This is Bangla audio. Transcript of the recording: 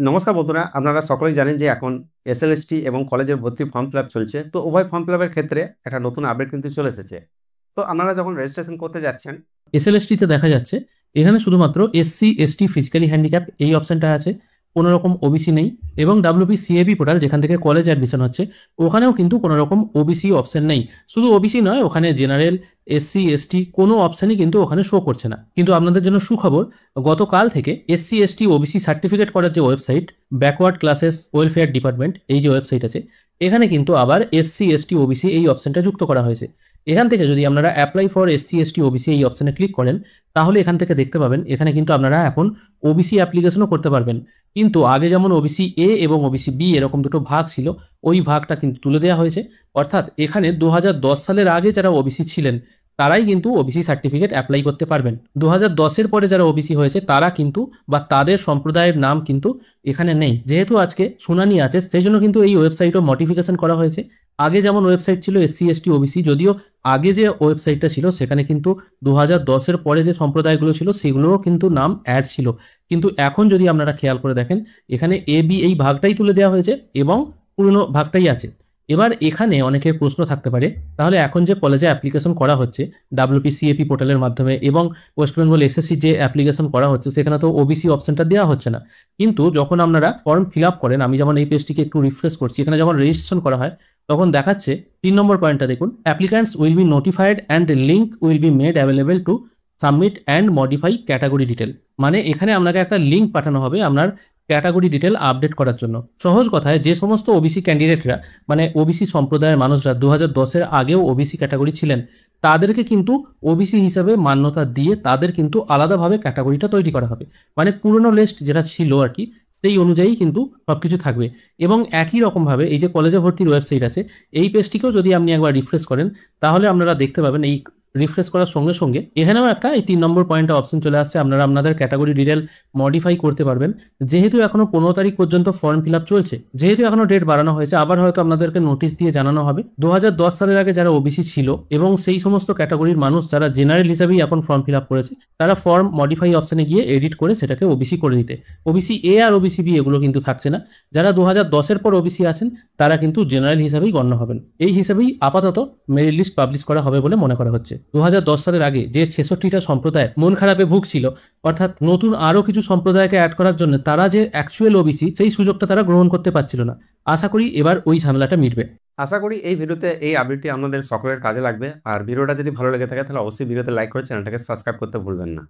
নমস্কার বন্ধুরা, আপনারা সকলেই জানেন যে এখন এসএলএসটি এবং কলেজের ভর্তি ফর্ম ফিল আপ চলছে। তো উভয় ফর্ম ফিল আপের ক্ষেত্রে একটা নতুন আপডেট কিন্তু চলে এসেছে। তো আপনারা যখন রেজিস্ট্রেশন করতে যাচ্ছেন, এসএলএসটি-তে দেখা যাচ্ছে এখানে শুধুমাত্র এসসি, এসটি, ফিজিক্যালি হ্যান্ডিক্যাপ এই অপশনটা আছে। কোনো রকম ওবিসি নেই। এবং WPCAB পোর্টাল যেখান থেকে কলেজ অ্যাডমিশন হচ্ছে ওখানেও কিন্তু কোনো রকম ওবিসি অপশন নেই। শুধু ওবিসি নয়, ওখানে জেনারেল, এসসি, এসটি কোনো অপশনই কিন্তু ওখানে শো করছে না। কিন্তু আপনাদের জন্য সুখবর, গতকাল থেকে এসসি, এসটি, ওবিসি সার্টিফিকেট করার যে website backward classes welfare department, এই যে ওয়েবসাইট আছে, এখানে কিন্তু আবার এসসি, এসটি, ওবিসি এই অপশনটা যুক্ত করা হয়েছে। এখান থেকে যদি আপনারা apply for SC, ST, OBC এই অপশনে ক্লিক করেন, তাহলে এখান থেকে দেখতে পাবেন এখানে কিন্তু আপনারা এখন ওবিসি অ্যাপ্লিকেশনও করতে পারবেন। কিন্তু আগে যেমন ওবিসি এ এবং ওবিসি বি এরকম দুটো ভাগ ছিল, ওই ভাগটা কিন্তু তুলে দেওয়া হয়েছে। অর্থাৎ এখানে 2010 সালের আগে যারা ওবিসি ছিলেন তারাই কিন্তু ওবিসি সার্টিফিকেট অ্যাপ্লাই করতে পারবেন। 2010-এর পরে যারা ওবিসি হয়েছে তারা কিন্তু বা তাদের সম্প্রদায়ের নাম কিন্তু এখানে নেই। যেহেতু আজকে শুনানি আছে, সেই জন্য কিন্তু এই ওয়েবসাইটও মডিফিকেশন করা হয়েছে। আগে যেমন ওয়েবসাইট ছিল এসসি, এসটি, ওবিসি, যদিও আগে যে ওয়েবসাইটটা ছিল সেখানে কিন্তু 2010-এর পরে যে সম্প্রদায়গুলো ছিল সেগুলোরও কিন্তু নাম অ্যাড ছিল। কিন্তু এখন যদি আপনারা খেয়াল করে দেখেন, এখানে এ বি এই ভাগটাই তুলে দেওয়া হয়েছে এবং পুরনো ভাগটাই আছে। এবার এখানে অনেকের প্রশ্ন থাকতে পারে, তাহলে এখন যে কলেজে অ্যাপ্লিকেশন করা হচ্ছে WPCAP পোর্টালের মাধ্যমে এবং ওয়েস্ট বেঙ্গল এসএসসি যে অ্যাপ্লিকেশন করা হচ্ছে সেখানে তো ওবিসি অপশনটা দেওয়া হচ্ছে না। কিন্তু যখন আপনারা ফর্ম ফিল আপ করেন, আমি যেমন এই পেজটিকে একটু রিফ্রেশ করছি, এখানে যখন রেজিস্ট্রেশন করা হয় তখন দেখাচ্ছে 3 নম্বর পয়েন্টটা দেখুন, applicants will be notified and link will be made available to submit and modify category detail. মানে এখানে আপনাকে একটা লিঙ্ক পাঠানো হবে আপনার ক্যাটাগরি ডিটেল আপডেট করার জন্য। সহজ কথায়, যে সমস্ত ওবিসি ক্যান্ডিডেটরা মানে ওবিসি সম্প্রদায়ের মানুষরা 2010-এর আগেও ওবিসি ক্যাটাগরি ছিলেন, তাদেরকে কিন্তু ওবিসি হিসাবে মান্যতা দিয়ে তাদের কিন্তু আলাদাভাবে ক্যাটাগরিটা তৈরি করা হবে। মানে পুরনো লিস্ট যেটা ছিল আর কি, সেই অনুযায়ী কিন্তু সবকিছু থাকবে। এবং একই রকমভাবে এই যে কলেজে ভর্তির ওয়েবসাইট আছে, এই পেজটিকেও যদি আপনি একবার রিফ্রেশ করেন, তাহলে আপনারা দেখতে পাবেন এই রিফ্রেশ করার সঙ্গে সঙ্গে এখানেও একটা এই 3 নম্বর পয়েন্টে অপশন চলে আসছে, আপনারা আপনাদের ক্যাটাগরি ডিটেল মডিফাই করতে পারবেন। যেহেতু এখনো 15 তারিখ পর্যন্ত ফর্ম ফিল আপ চলছে, যেহেতু এখনো ডেট বাড়ানো হয়েছে, আবার হয়তো আপনাদেরকে নোটিশ দিয়ে জানানো হবে। 2010 সালের আগে যারা ওবিসি ছিল এবং সেই সমস্ত ক্যাটাগরির মানুষ যারা জেনারেল হিসাবেই এখন ফর্ম ফিল আপ করেছে, তারা ফর্ম মডিফাই অপশনে গিয়ে এডিট করে সেটাকে ওবিসি করে দিতে। ওবিসি এ আর ওবিসি বি এগুলো কিন্তু থাকছে না। যারা 2010-এর পর ওবিসি আছেন তারা কিন্তু জেনারেল হিসাবেই গণ্য হবেন। এই হিসাবেই আপাতত মেরিট লিস্ট পাবলিশ করা হবে বলে মনে করা হচ্ছে। 2010 সালের আগে যে 66টা সম্প্রদায় মন খারাপে ভুগছিল, অর্থাৎ নতুন আরও কিছু সম্প্রদায়কে অ্যাড করার জন্য তারা যে অ্যাকচুয়াল ওবিসি সেই সুযোগটা তারা গ্রহণ করতে পারছিল না। আশা করি এবার ওই ঝামেলাটা মিটবে। আশা করি এই ভিডিওতে এই আপডেটটি আপনাদের সকলের কাজে লাগবে। আর ভিডিওটা যদি ভালো লেগে থাকে তাহলে অবশ্যই ভিডিওতে লাইক করে চ্যানেলটাকে সাবস্ক্রাইব করতে ভুলবেন না।